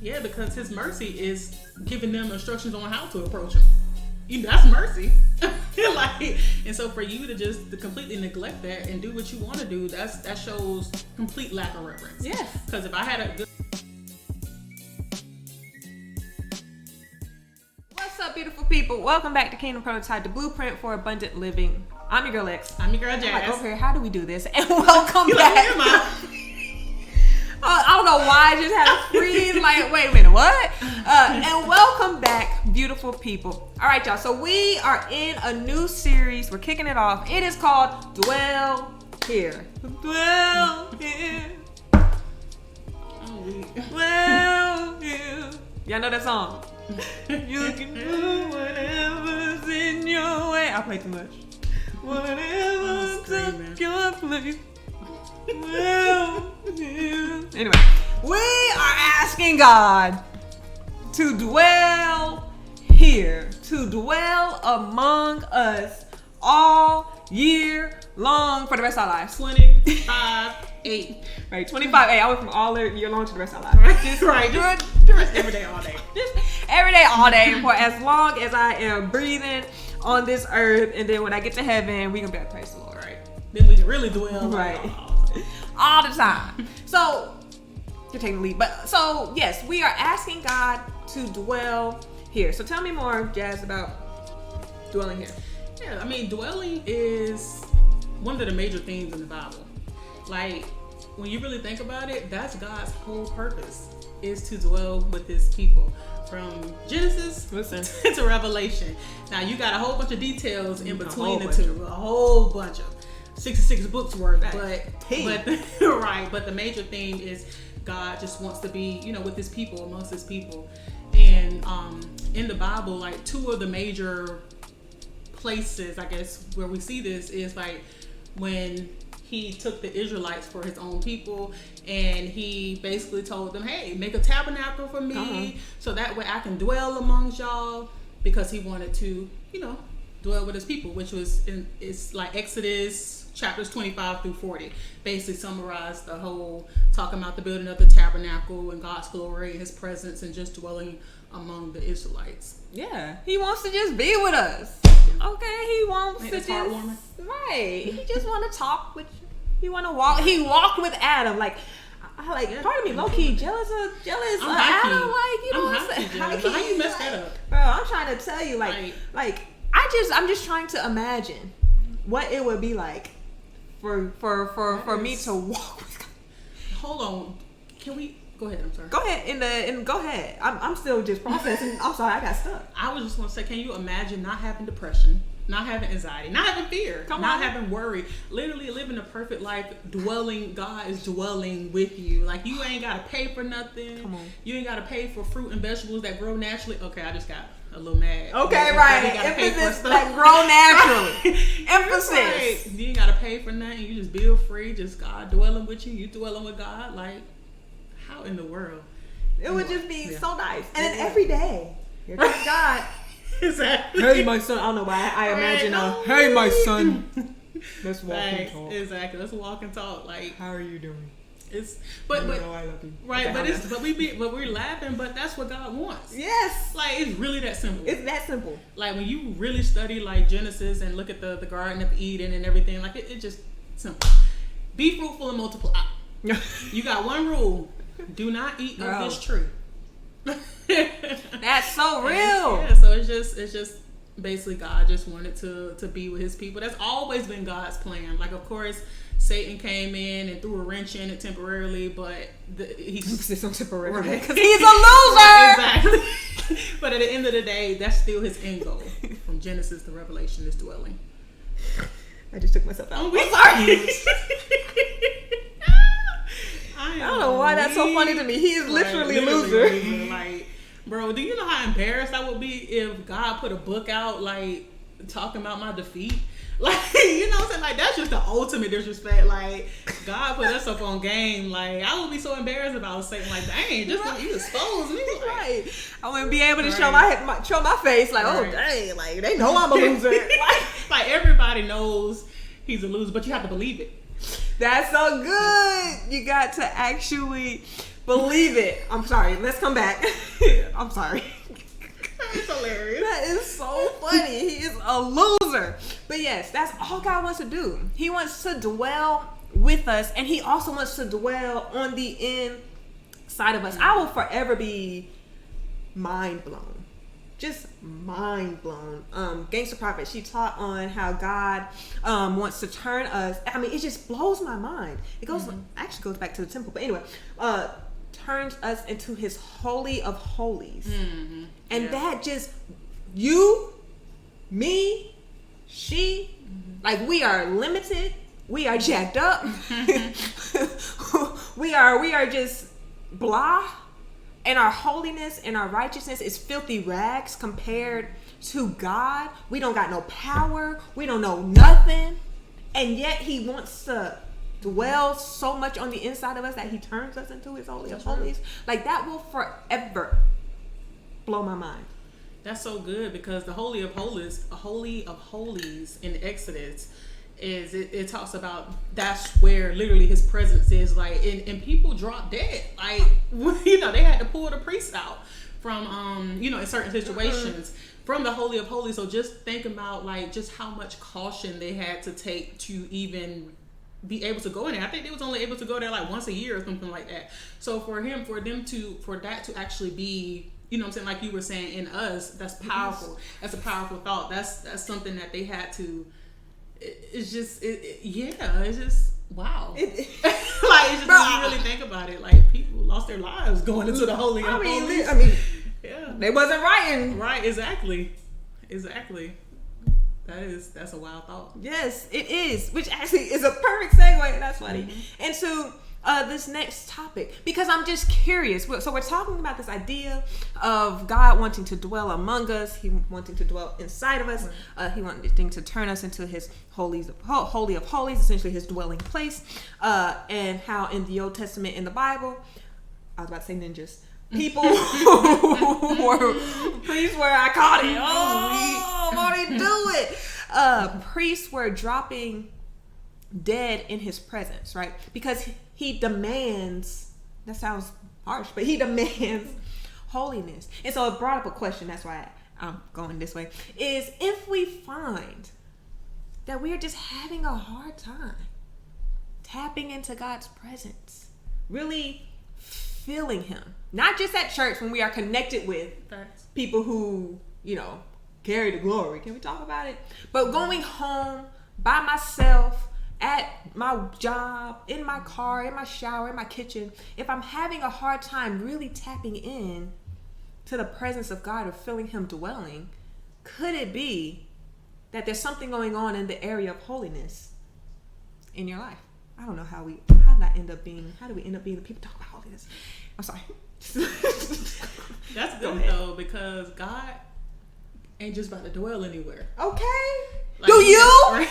Yeah, because his mercy is giving them instructions on how to approach him. That's mercy. And so for you to completely neglect that and do what you want to do, that shows complete lack of reverence. Yes. Because if I had a good... What's up, beautiful people? Welcome back to Kingdom Prototype, the blueprint for abundant living. I'm your girl X. I'm your girl Jazz. Like, over here, how do we do this? And welcome back. I don't know why I just had to freeze. Like, wait a minute, what? And welcome back, beautiful people. All right, y'all. So we are in a new series. We're kicking it off. It is called Dwell Here. Dwell Here. Dwell Here. Y'all know that song? You can do whatever's in your way. I play too much. Whatever's in your place. Well, anyway, we are asking God to dwell here, to dwell among us all year long for the rest of our lives. 25/8. Right, 25/8. I went from all year long to the rest of our lives. Just right. Just Every day, all day. Just every day, all day, for as long as I am breathing on this earth. And then when I get to heaven, we gonna be like, praise the Lord. Right. Then we can really dwell. Right. All the time. So you're taking the lead. But so yes, we are asking God to dwell here. So tell me more, Jazz, about dwelling here. Yeah, I mean, dwelling is one of the major themes in the Bible. Like, when you really think about it, that's God's whole purpose, is to dwell with his people. From Genesis to Revelation. Now, you got a whole bunch of details in between the two. A whole bunch of 66 books worth. But the major theme is God just wants to be, with his people, amongst his people. And in the Bible, like, two of the major places, I guess, where we see this is like when he took the Israelites for his own people, and he basically told them, hey, make a tabernacle for me, so that way I can dwell amongst y'all, because he wanted to, dwell with his people, which was it's like Exodus chapters 25 through 40, basically summarized the whole, talking about the building of the tabernacle and God's glory and his presence and just dwelling among the Israelites. Yeah, he wants to just be with us. Okay, he wants to just, heartwarming. Right. He just want to talk with you. He want to walk. He walked with Adam. Like, part of me low key jealous of Adam. Like, you know what I'm saying? How you messed that up, bro? I'm trying to tell you, I'm just trying to imagine what it would be like for me to walk with God. Hold on, can we? Go ahead, I'm sorry. Go ahead, go ahead. I'm still just processing. I'm sorry, I got stuck. I was just going to say, can you imagine not having depression, not having anxiety, not having fear, not having worry, literally living a perfect life, God is dwelling with you. Like, you ain't got to pay for nothing. Come on. You ain't got to pay for fruit and vegetables that grow naturally. Okay, I just got a little mad. Okay, right. Emphasis that grow naturally. Emphasis. Right. You ain't got to pay for nothing. You just build free. Just God dwelling with you. You dwelling with God. Like, how in the world? It would just be so nice. And then every day, here comes God. Exactly. Hey, my son. I don't know why I imagine hey, my son. Let's walk and talk. Exactly. Let's walk and talk. Like, how are you doing? But I love you. Right, okay, but we're laughing, but that's what God wants. Yes. Like, it's really that simple. It's that simple. Like, when you really study like Genesis and look at the Garden of Eden and everything, like it just simple. Be fruitful and multiply. You got one rule. Do not eat of this tree. That's so real. Yeah, so it's just basically God just wanted to be with his people. That's always been God's plan. Like, of course, Satan came in and threw a wrench in it temporarily, but he's so temporary because he's a loser. Exactly. But at the end of the day, that's still his end goal. From Genesis to Revelation is dwelling. I just took myself out. Oh, we sorry. I don't know why that's so funny to me. He is literally a loser. Like, bro, do you know how embarrassed I would be if God put a book out, like, talking about my defeat? Like, you know what I'm saying? Like, that's just the ultimate disrespect. Like, God put us up on game. Like, I would be so embarrassed if I was saying, like, dang, just you exposed me. Like, right. I wouldn't be able to show my face. Like, oh, dang. Like, they know I'm a loser. Like, everybody knows he's a loser, but you have to believe it. That's so good. You got to actually Believe it. I'm sorry. Let's come back. I'm sorry. It's hilarious. That is so funny. He is a loser. But yes, that's all God wants to do. He wants to dwell with us, and he also wants to dwell on the inside of us. I will forever be mind blown. Just mind blown. Gangsta Prophet, she taught on how God wants to turn us. I mean, it just blows my mind. It goes actually goes back to the temple, but anyway, turns us into his holy of holies. And that just, you, me, she, like, we are limited, we are jacked up, we are just blah, and our holiness and our righteousness is filthy rags compared to God. We don't got no power, we don't know nothing, and yet he wants to dwell so much on the inside of us that he turns us into his holy of holies. Like, that will forever blow my mind. That's so good, because the Holy of Holies in Exodus is it talks about that's where literally his presence is, like, and people drop dead, like, you know, they had to pull the priests out from you know, in certain situations from the Holy of Holies. So just think about, like, just how much caution they had to take to even be able to go in there. I think they was only able to go there like once a year or something like that. So for that to actually be, you know what I'm saying, like you were saying, in us, that's powerful. That's a powerful thought. That's something that they had to. It's just wow. Like, it's just, when you really think about it, like, people lost their lives going into the Holy of Holies. I mean, yeah, they wasn't writing. Right, exactly. That's a wild thought. Yes, it is, which actually is a perfect segue. That's funny. Into this next topic, because I'm just curious. So we're talking about this idea of God wanting to dwell among us. He wanting to dwell inside of us. He wanting to turn us into his holy of holies, essentially his dwelling place. And how in the Old Testament, in the Bible, I was about to say ninjas. People who were priests were, I caught it. Oh, why did he do it? Priests were dropping dead in his presence, right? Because he demands, that sounds harsh, but he demands holiness. And so it brought up a question, that's why I'm going this way, is if we find that we are just having a hard time tapping into God's presence, really feeling him, not just at church when we are connected with people who, you know, carry the glory. Can we talk about it? But going home by myself, at my job, in my car, in my shower, in my kitchen, if I'm having a hard time really tapping in to the presence of God or feeling him dwelling, could it be that there's something going on in the area of holiness in your life? I don't know how do we end up being the people talk about holiness? I'm sorry. That's good though, because God ain't just about to dwell anywhere. Okay. Like, do you? Right?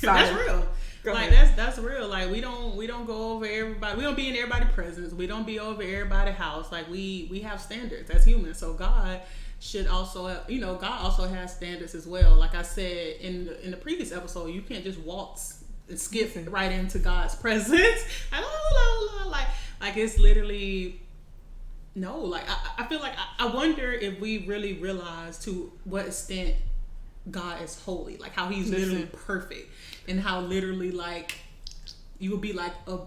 That's real. Like, that's real. Like, we don't go over everybody. We don't be in everybody's presence. We don't be over everybody's house. Like, we have standards as humans. So God should also, you know, God also has standards as well. Like I said in the previous episode, you can't just waltz and skip right into God's presence. Like it's literally no. Like I feel like I wonder if we really realize to what extent God is holy, like how he's literally perfect, and how literally, like, you would be like I'm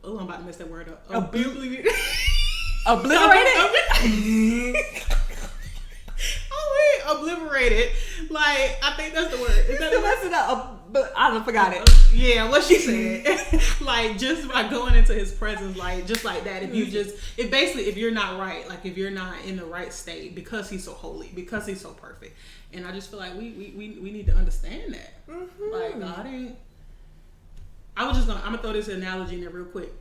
about to mess that word up. Obliterated. Obliterated. Like, I think that's the word. Is that mess it up? But I forgot it. Yeah, what she said. Like, just by going into his presence, like, just like that. If you're not right, like, if you're not in the right state, because he's so holy, because he's so perfect. And I just feel like we need to understand that. Mm-hmm. Like, God ain't. I'm gonna throw this analogy in there real quick.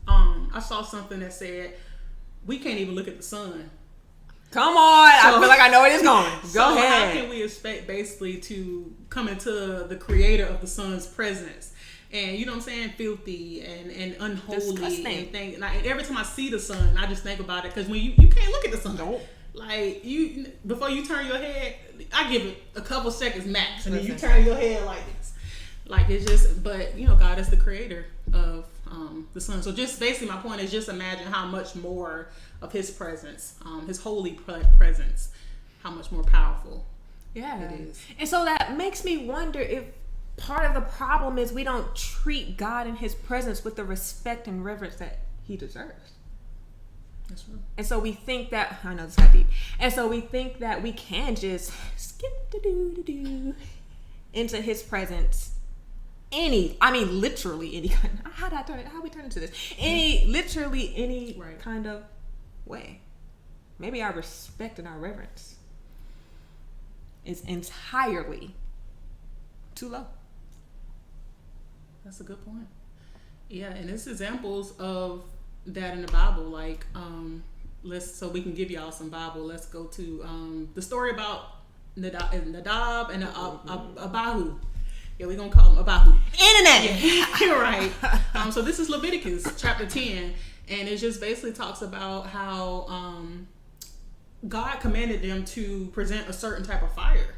I saw something that said we can't even look at the sun. Come on, I feel like I know where it's going. Go ahead. How can we expect basically to come into the creator of the sun's presence? And you know what I'm saying, filthy and unholy. Disgusting. And every time I see the sun, I just think about it, because when you can't look at the sun. Nope. Like, before you turn your head, I give it a couple seconds max, and then you turn your head like this. Like, it's just, but you know, God is the creator of the Son. So just basically my point is just imagine how much more of his presence, his holy presence, how much more powerful it is. And so that makes me wonder if part of the problem is we don't treat God in his presence with the respect and reverence that he deserves. That's true. And so we think that, I know this got deep, and so we think that we can just skip into his presence literally any kind. How we turn into this? Literally any kind of way. Maybe our respect and our reverence is entirely too low. That's a good point. Yeah, and it's examples of that in the Bible. Like, so we can give y'all some Bible. Let's go to the story about Nadab and Abihu. Yeah, we're gonna call him Abihu. Internet. Yeah, you're right. So this is Leviticus chapter 10, and it just basically talks about how God commanded them to present a certain type of fire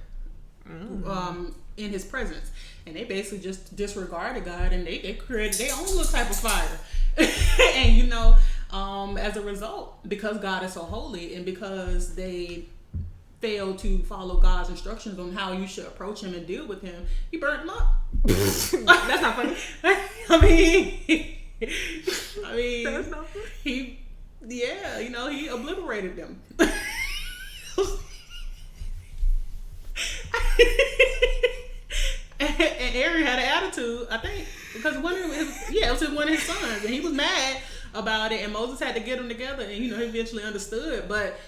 in his presence, and they basically just disregarded God, and they created their own little type of fire. And as a result, because God is so holy and because they failed to follow God's instructions on how you should approach him and deal with him, he burned them up. That's not funny. I mean That's not funny. he obliterated them. And Aaron had an attitude, I think, because it was one of his sons, and he was mad about it, and Moses had to get them together, and he eventually understood. But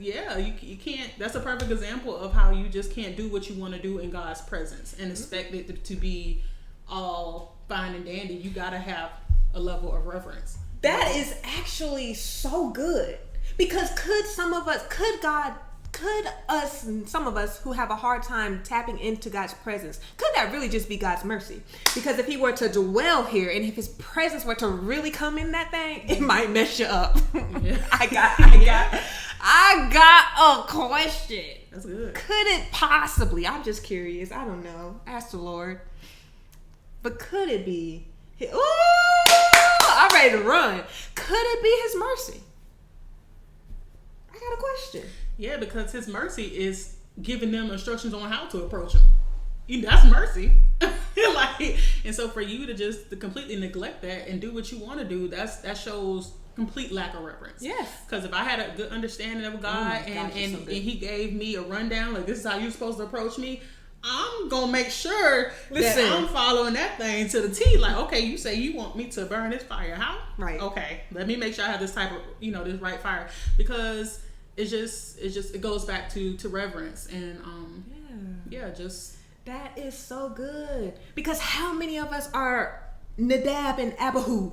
yeah, you can't. That's a perfect example of how you just can't do what you want to do in God's presence and expect it to be all fine and dandy. You gotta have a level of reverence. That is actually so good, because some of us who have a hard time tapping into God's presence, could that really just be God's mercy? Because if he were to dwell here and if his presence were to really come in that thing, it might mess you up. Yeah. I got a question. That's good. Could it possibly, I'm just curious, I don't know, ask the Lord, but could it be, I'm ready to run. Could it be his mercy? I got a question. Yeah, because his mercy is giving them instructions on how to approach him. That's mercy. And so for you to completely neglect that and do what you want to do, that shows complete lack of reverence. Yes. Because if I had a good understanding of God and he gave me a rundown, like this is how you're supposed to approach me, I'm gonna make sure that I'm following that thing to the T. Like, okay, you say you want me to burn this fire. How? Right. Okay, let me make sure I have this type of, this right fire. Because it goes back to reverence and that is so good, because how many of us are Nadab and Abihu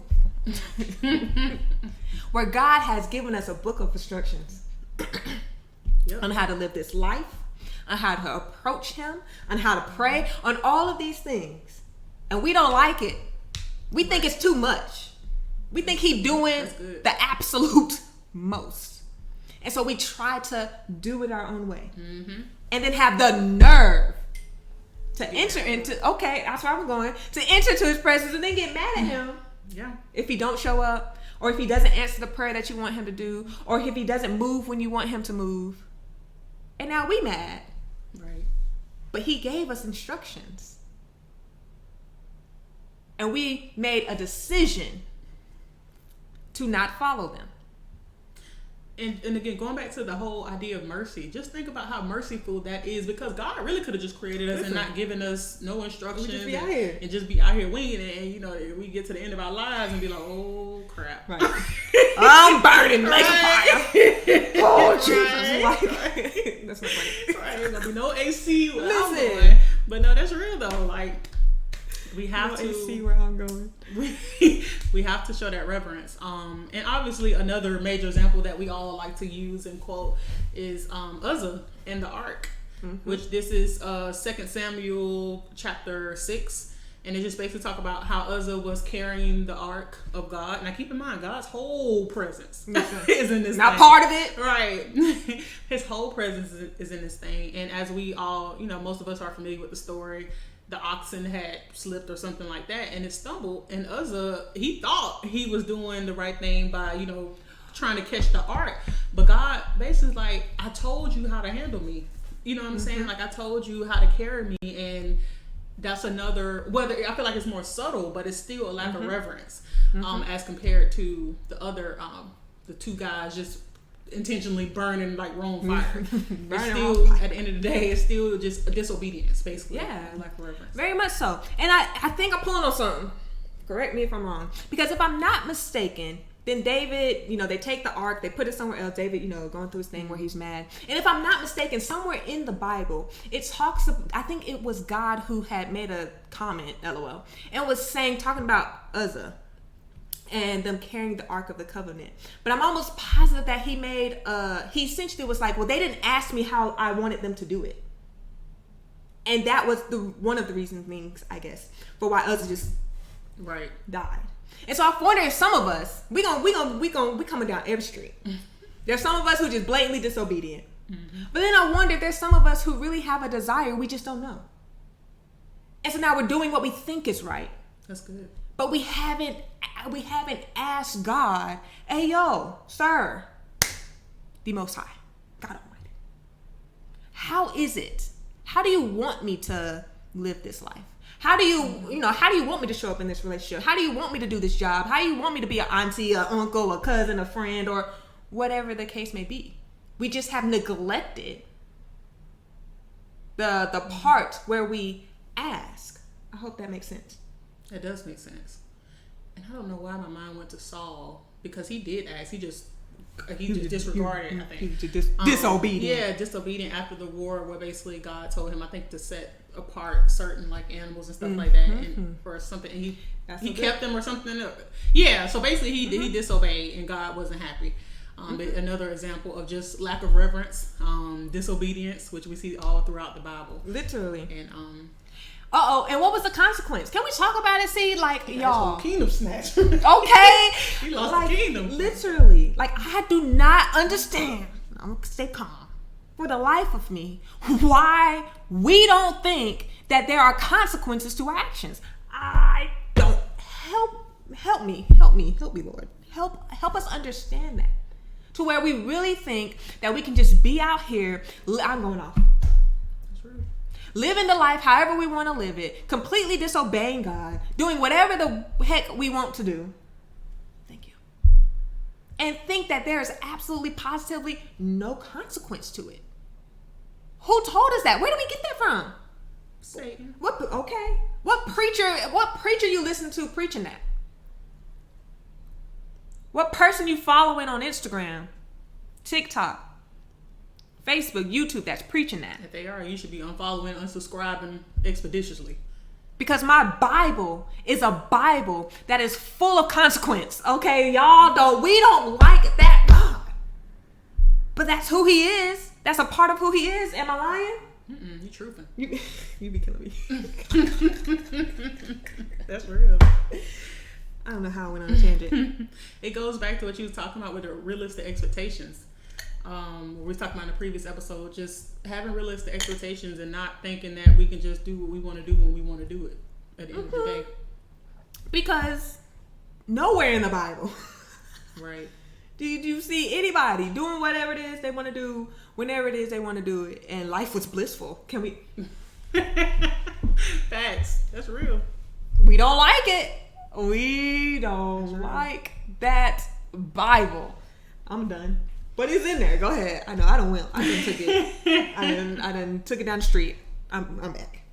where God has given us a book of instructions on how to live this life, on how to approach him, on how to pray, on all of these things, and we don't like it. We think it's too much. We think he's doing the absolute most. And so we try to do it our own way. Mm-hmm. And then have the nerve to enter into, that's where I'm going, to enter to his presence and then get mad at him. Yeah. If he don't show up, or if he doesn't answer the prayer that you want him to do, or if he doesn't move when you want him to move. And now we mad. Right. But he gave us instructions. And we made a decision to not follow them. And again, going back to the whole idea of mercy, just think about how merciful that is, because God really could have just created us and not given us no instructions and just be out here winging it. And we get to the end of our lives and be like, oh crap. Right. I'm burning like a fire. Oh Jesus. Right. That's not funny. Right. There's gonna be no AC where I'm Listen. going. But no, that's real though. Like, we have to see where I'm going. We have to show that reverence. And obviously another major example that we all like to use and quote is Uzzah and the ark, which this is 2 Samuel chapter 6, and it just basically talk about how Uzzah was carrying the ark of God. Now keep in mind, God's whole presence is in this not thing. Part of it, right? His whole presence is in this thing, and as we all, most of us are familiar with the story. the oxen had slipped or something like that, and it stumbled. And Uzzah, he thought he was doing the right thing by, you know, trying to catch the ark. But God basically like, I told you how to handle me. You know what I'm saying? Like, I told you how to carry me. And that's another, whether I feel like it's more subtle, but it's still a lack of reverence as compared to the other, the two guys just intentionally burning like wrong fire. It's still, at the end of the day, it's still just a disobedience, basically. Yeah, lack of reverence. Very much so. And I think I'm pulling on something. Correct me if I'm wrong. Because if I'm not mistaken, then David, you know, they take the ark, they put it somewhere else. David, you know, going through his thing where he's mad. And if I'm not mistaken, somewhere in the Bible, it talks, I think it was God who had made a comment, LOL, and was saying, talking about Uzzah and them carrying the Ark of the Covenant. But I'm almost positive that he essentially was like, well, they didn't ask me how I wanted them to do it. And that was one of the reasons, I guess, for why Uzzah just died. And so I wonder if some of us, we coming down every street. There's some of us who just blatantly disobedient. But then I wonder if there's some of us who really have a desire, we just don't know. And so now we're doing what we think is right. That's good. But we haven't asked God, hey, yo, sir, the Most High, God Almighty, how is it? How do you want me to live this life? How do you want me to show up in this relationship? How do you want me to do this job? How do you want me to be an auntie, an uncle, a cousin, a friend, or whatever the case may be? We just have neglected the part where we ask. I hope that makes sense. That does make sense. And I don't know why my mind went to Saul, because he did ask. He just disregarded, I think. Disobedient. Yeah, disobedient after the war, where basically God told him, I think, to set apart certain like animals and stuff like that, and for something, and he kept them or something. Yeah, so basically he disobeyed, and God wasn't happy. But another example of just lack of reverence, disobedience, which we see all throughout the Bible. Literally. And and what was the consequence? Can we talk about it? See, like, y'all. Kingdom snatch. Okay. He lost the kingdom. Literally. Like, I do not understand. I'm going to stay calm. For the life of me, why we don't think that there are consequences to our actions. I don't. Help me, Lord. Help us understand that. To where we really think that we can just be out here. I'm going off. Living the life however we want to live it, completely disobeying God, doing whatever the heck we want to do. Thank you. And think that there is absolutely, positively no consequence to it. Who told us that? Where did we get that from? Satan. Okay. What preacher you listen to preaching that? What person you following on Instagram, TikTok, Facebook, YouTube that's preaching that? If they are, you should be unfollowing, unsubscribing expeditiously. Because my Bible is a Bible that is full of consequence. Okay, y'all we don't like that God. But that's who he is. That's a part of who he is. Am I lying? You truthing. You be killing me. That's real. I don't know how I went on a tangent. It goes back to what you was talking about with the realistic expectations. We were talking about in the previous episode, just having realistic expectations and not thinking that we can just do what we want to do when we want to do it at the end of the day. Because nowhere in the Bible, right, did you see anybody doing whatever it is they want to do, whenever it is they want to do it, and life was blissful. Can we? Facts. That's real. We don't like it. We don't like that Bible. I'm done. But it's in there. Go ahead. I know. I don't will. I done took it. I done took it down the street. I'm back.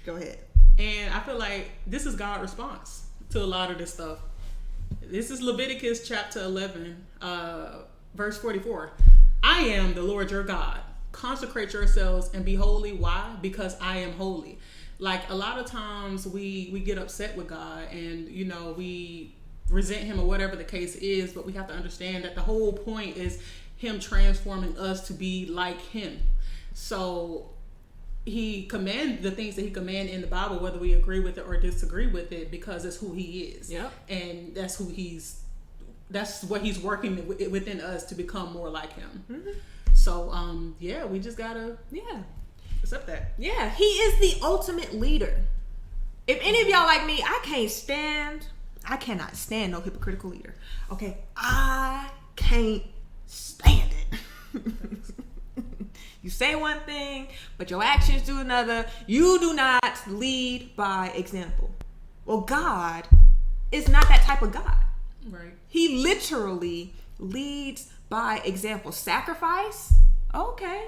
Go ahead. And I feel like this is God's response to a lot of this stuff. This is Leviticus chapter 11, verse 44. I am the Lord your God. Consecrate yourselves and be holy. Why? Because I am holy. Like, a lot of times we get upset with God, and we resent him or whatever the case is, but we have to understand that the whole point is him transforming us to be like him. So he commands the things that he commands in the Bible, whether we agree with it or disagree with it, because it's who he is. Yep. And that's what he's working within us to become more like him. Mm-hmm. So we just gotta accept that. Yeah, he is the ultimate leader. If any of y'all like me, I cannot stand no hypocritical leader. Okay? I can't stand it. You say one thing, but your actions do another. You do not lead by example. Well, God is not that type of God. Right. He literally leads by example. Sacrifice? Okay.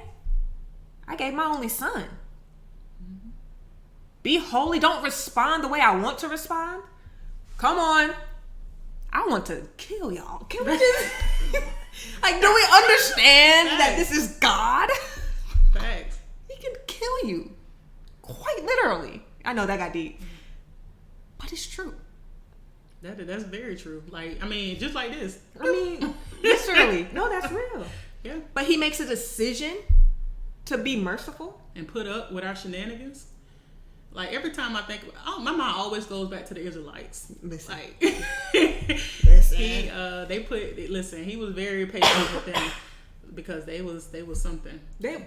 I gave my only son. Mm-hmm. Be holy. Don't respond the way I want to respond. Come on. I want to kill y'all. Can we just... like, do we understand that this is God? Facts. He can kill you. Quite literally. I know that got deep. But it's true. That's very true. Like, I mean, just like this. I mean, literally. No, that's real. Yeah. But he makes a decision to be merciful. And put up with our shenanigans. Like, every time I think, my mind always goes back to the Israelites. Listen. Like, Listen. He was very patient with them because they was something. They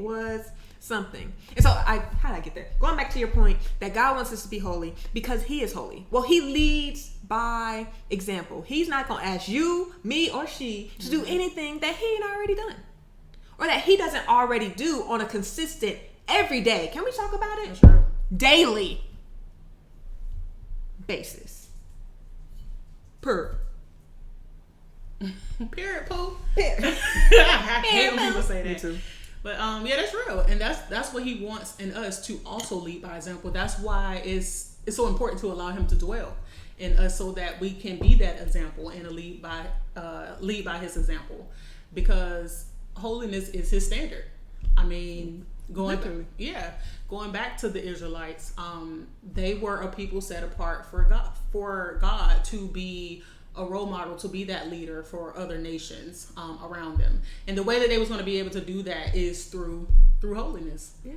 was something. And so how did I get there? Going back to your point that God wants us to be holy because he is holy. Well, he leads by example. He's not going to ask you, me, or she to do anything that he ain't already done. Or that he doesn't already do on a consistent every day. Can we talk about it? Sure. Daily basis. Per. Period, poo. Period. I hate when people say that. Me too. But yeah, that's real, and that's what he wants in us, to also lead by example. That's why it's so important to allow him to dwell in us, so that we can be that example and lead by his example, because holiness is his standard. I mean, going back to the Israelites, they were a people set apart for God to be a role model, to be that leader for other nations around them. And the way that they was going to be able to do that is through holiness. Yeah.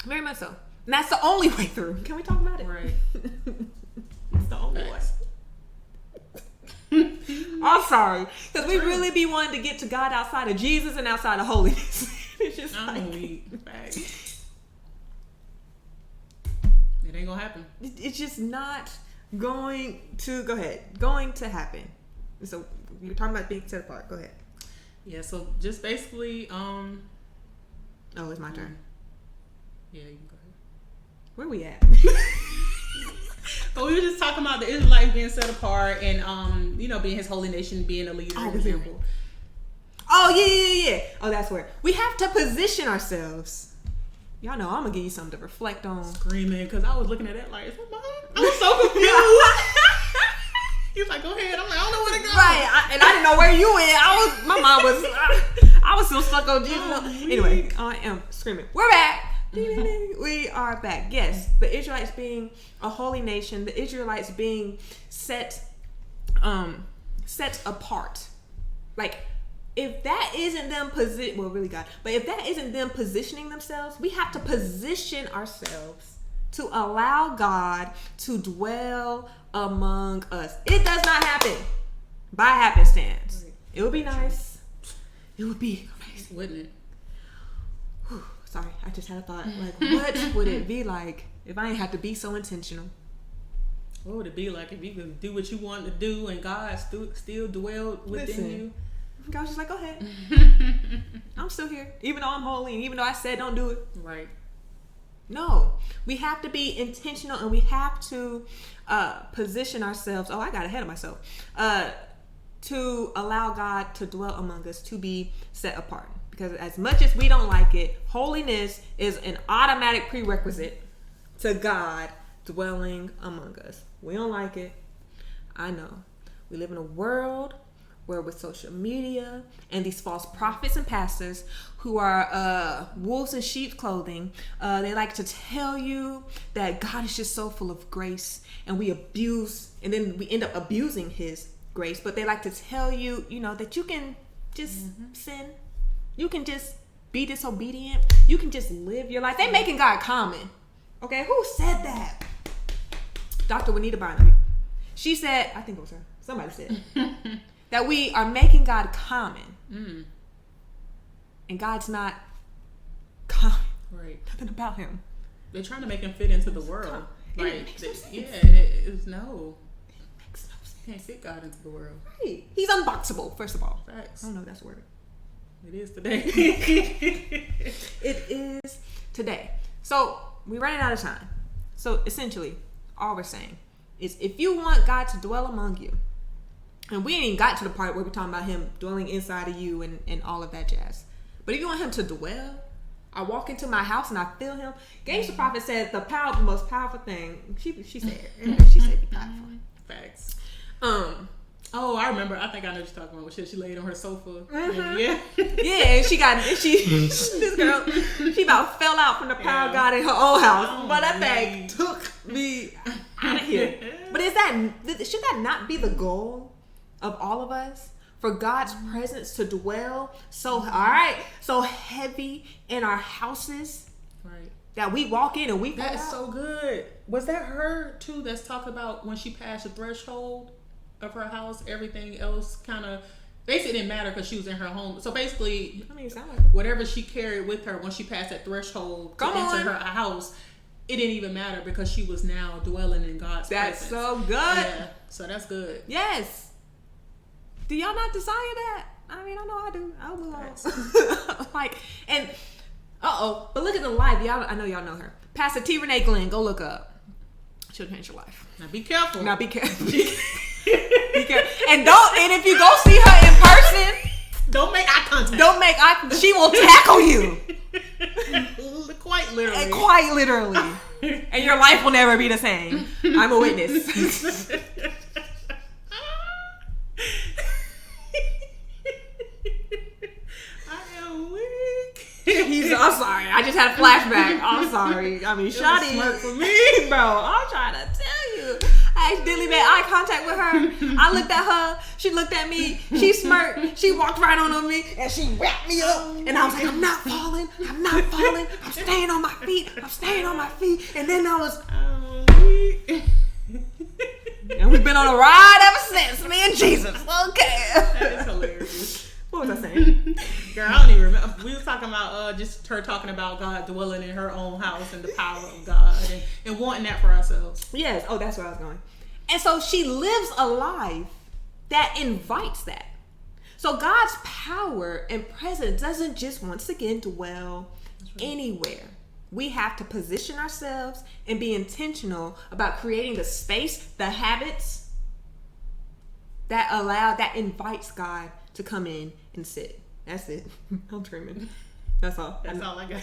Very much so. And that's the only way through. Can we talk about it? Right. It's the only way. I'm sorry. Because we really be wanting to get to God outside of Jesus and outside of holiness. It's just it ain't gonna happen. It's just not going to happen. So you're talking about being set apart. Go ahead. Yeah, so just basically oh, it's my turn. Yeah, you can go ahead. Where we at? But we were just talking about the Israelites being set apart and being his holy nation, being a leader and example. Oh yeah. Oh, that's where we have to position ourselves. Y'all know I'm gonna give you something to reflect on. Screaming, because I was looking at that like, is that mine? I was so confused. He was like, go ahead. I'm like, I don't know where to go. Right, and I didn't know where you went. My mind was, I was still stuck on Jesus. Anyway, I am screaming. We're back. We are back. Yes, the Israelites being a holy nation, the Israelites being set apart. Like, if that isn't them if that isn't them positioning themselves, we have to position ourselves to allow God to dwell among us. It does not happen by happenstance. It would be nice. It would be amazing, wouldn't it? Whew, sorry, I just had a thought. Like, what would it be like if I didn't have to be so intentional? What would it be like if you could do what you want to do and God still dwelled within you? God's just like, go ahead. I'm still here. Even though I'm holy and even though I said don't do it. Right. No. We have to be intentional and we have to position ourselves. Oh, I got ahead of myself. To allow God to dwell among us, to be set apart. Because as much as we don't like it, holiness is an automatic prerequisite to God dwelling among us. We don't like it. I know. We live in a world where with social media and these false prophets and pastors who are wolves in sheep's clothing, they like to tell you that God is just so full of grace, and we end up abusing his grace. But they like to tell you, that you can just sin. You can just be disobedient. You can just live your life. They making God common. Okay, who said that? Dr. Juanita Bynum. She said, I think it was her. Somebody said that we are making God common. And God's not common. Right. Nothing about him. They're trying to make him fit into the world. Like, yeah, no. Can't fit God into the world. Right. He's unboxable, first of all. Facts. I don't know if that's a word. It is today. It is today. So we're running out of time. So essentially, all we're saying is if you want God to dwell among you, and we ain't even got to the part where we're talking about him dwelling inside of you and all of that jazz. But if you want him to dwell, I walk into my house and I feel him. Gangsta Prophet said the most powerful thing. She said be powerful. Facts. Oh, I remember. I think I know what you're talking about. She laid on her sofa. Mm-hmm. Yeah. Yeah, and this girl, she about fell out from the power of God in her own house. But that thing took me out of here. But should that not be the goal of all of us? For God's presence to dwell so heavy in our houses, right? That we walk in and we fall That is out. so good. Was that her too? That's talking about when she passed the threshold of her house, everything else kind of basically didn't matter because she was in her home. So basically, it sound like whatever she carried with her when she passed that threshold to enter her house, it didn't even matter because she was now dwelling in God's presence. That's so good. Yeah, so that's good. Yes. Do y'all not desire that? I mean, I know I do. I'll move on. But look at the life. I know y'all know her. Pastor T. Renee Glenn, go look up. She'll change your life. Now be careful. Be careful. And if you go see her in person, don't make eye contact. She will tackle you. Quite literally. Quite literally. And your life will never be the same. I'm a witness. I'm sorry. I just had a flashback. I'm sorry. I mean, Shawty. Smirk for me, bro. I'm trying to tell you. I accidentally made eye contact with her. I looked at her. She looked at me. She smirked. She walked right on me, and she wrapped me up. And I was like, I'm not falling. I'm staying on my feet. And then I was. And we've been on a ride ever since. Me and Jesus. Okay. That is hilarious. What was I saying? Girl, I don't even remember. We was talking about just her talking about God dwelling in her own house and the power of God and wanting that for ourselves. Yes. Oh, that's where I was going. And so she lives a life that invites that. So God's power and presence doesn't just once again dwell anywhere. We have to position ourselves and be intentional about creating the space, the habits that invites God to come in and sit. That's it. I'm dreaming. That's all. That's all I got.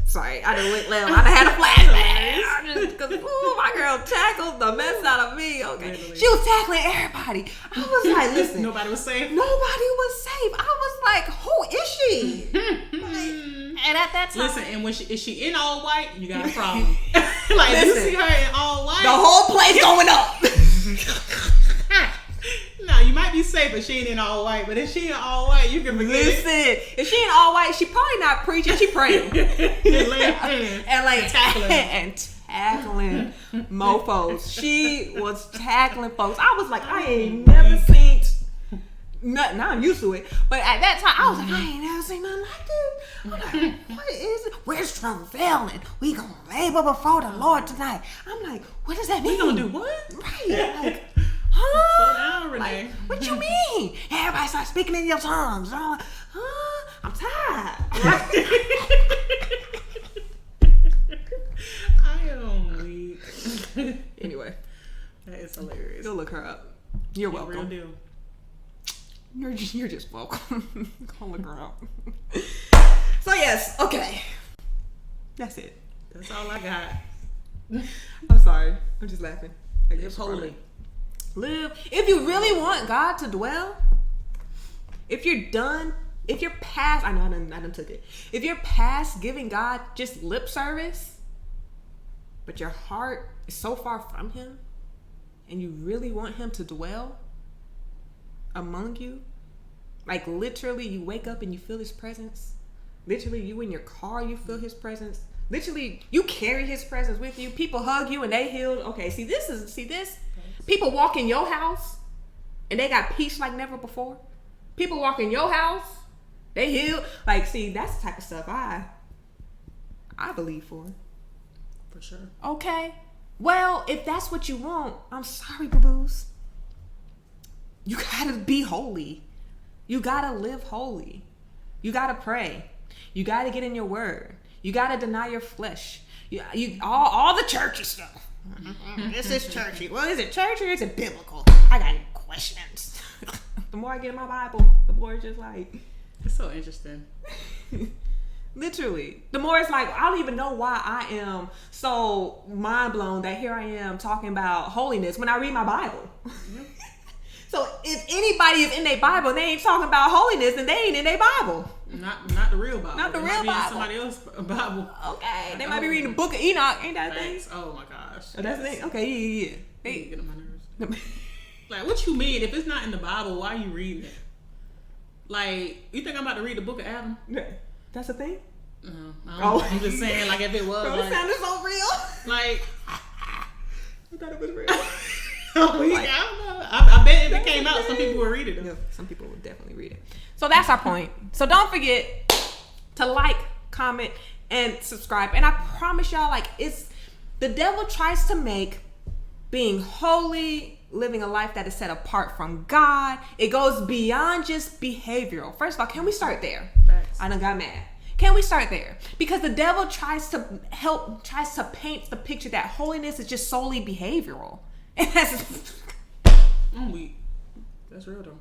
Sorry, I done went left. I done had a flashback. Because my girl tackled the mess out of me. Okay, literally. She was tackling everybody. I was like, listen. Nobody was safe. I was like, who is she? And at that time, listen. And when is she in all white? You got a problem. Like, listen, you see her in all white, the whole place going up. No, you might be safe, but she ain't in all white. But if she in all white, you can forget it. If she in all white, she probably not preaching. She praying and tackling mofos. She was tackling folks. I was like, I ain't never seen nothing. Now I'm used to it, but at that time, I was like, I ain't never seen nothing like this. I'm like, what is it? Where's travailing? We gonna labor before the Lord tonight. I'm like, what does that mean? We gonna do what? Right? Like. Slow down, Renee. Like, what you mean? Everybody start speaking in your tongues. I'm like, I'm tired. I am weak. Anyway, that is hilarious. Go look her up. You're welcome. Real deal. You're just welcome. Go look her up. So yes, okay. That's it. That's all I got. I'm sorry. I'm just laughing. Live holy. If you really want God to dwell, if you're past, I done took it. If you're past giving God just lip service, but your heart is so far from Him, and you really want Him to dwell among you, like literally you wake up and you feel His presence. Literally you in your car, you feel His presence. Literally you carry His presence with you. People hug you and they healed. Okay, see this. People walk in your house and they got peace like never before. People walk in your house, they heal. Like, see, that's the type of stuff I believe for. For sure. Okay. Well, if that's what you want, I'm sorry, boo-boos. You gotta be holy. You gotta live holy. You gotta pray. You gotta get in your word. You gotta deny your flesh. You all the churchy stuff. This is churchy. Well, is it churchy or is it biblical? I got questions. The more I get in my Bible, the more it's just like... It's so interesting. Literally. The more it's like, I don't even know why I am so mind blown that here I am talking about holiness when I read my Bible. So if anybody is in their Bible and they ain't talking about holiness, then they ain't in their Bible. Not the real Bible. Not the real Bible. Somebody else's Bible. Okay. They might be reading the book of Enoch. Ain't that thing? Oh my gosh. Oh, that's the thing? Okay, yeah. They get on my nerves. Like, what you mean? If it's not in the Bible, why are you reading it? Like, you think I'm about to read the book of Adam? Yeah. That's a thing? I'm just saying, like, if it was. Bro, like, it sounded so real. Like, I thought it was real. Like, I don't know. I bet if it came out, some people would read it. Yeah, some people would definitely read it. So that's our point. So don't forget to like, comment, and subscribe. And I promise y'all, like, it's the devil tries to make being holy, living a life that is set apart from God. It goes beyond just behavioral. First of all, can we start there? Facts. I done got mad. Can we start there? Because the devil tries to paint the picture that holiness is just solely behavioral. And I'm weak. That's real though.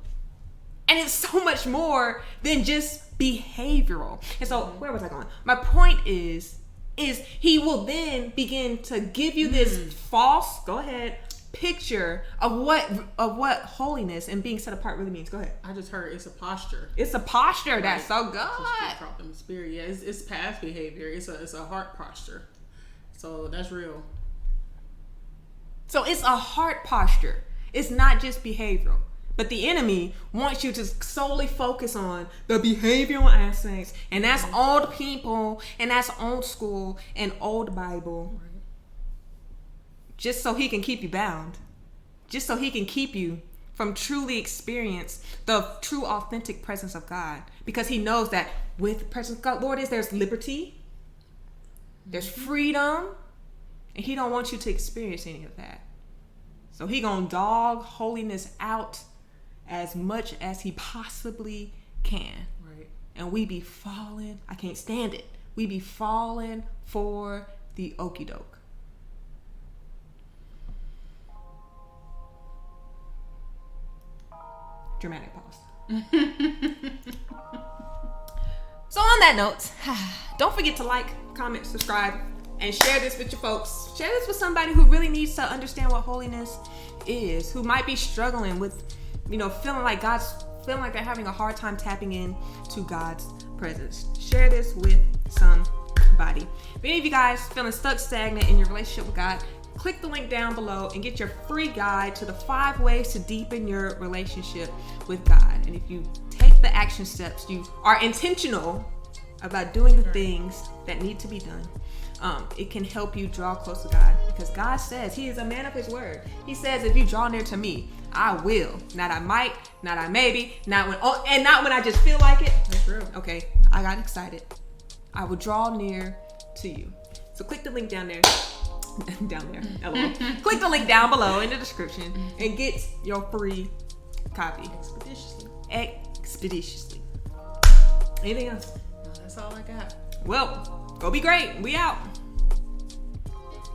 And it's so much more than just behavioral. And so, where was I going? My point is he will then begin to give you this false, go ahead, picture of what holiness and being set apart really means. Go ahead. I just heard it's a posture. It's a posture. That's so good. From the spirit. Yeah, it's past behavior. It's a heart posture. So that's real. So it's a heart posture. It's not just behavioral. But the enemy wants you to solely focus on the behavioral aspects. And that's old people. And that's old school and old Bible. Right. Just so he can keep you bound. Just so he can keep you from truly experience the true authentic presence of God. Because he knows that with the presence of God, Lord, there's liberty. There's freedom. And he don't want you to experience any of that. So he gonna dog holiness out as much as he possibly can. Right. And we be falling. I can't stand it. We be falling for the okie doke. Dramatic pause. So on that note, don't forget to like, comment, subscribe, and share this with your folks. Share this with somebody who really needs to understand what holiness is, who might be struggling with, feeling like they're having a hard time tapping in to God's presence. Share this with somebody. If any of you guys feeling stuck, stagnant in your relationship with God, click the link down below and get your free guide to the 5 ways to deepen your relationship with God. And if you take the action steps, you are intentional about doing the things that need to be done, it can help you draw close to God, because God says he is a man of his word. He says, if you draw near to me, I will. Not I might, not I maybe, not when I just feel like it. That's true. Okay, I got excited. I will draw near to you. So click the link down there. LOL. Click the link down below in the description and get your free copy. Expeditiously. Anything else? No, that's all I got. Well, go be great. We out.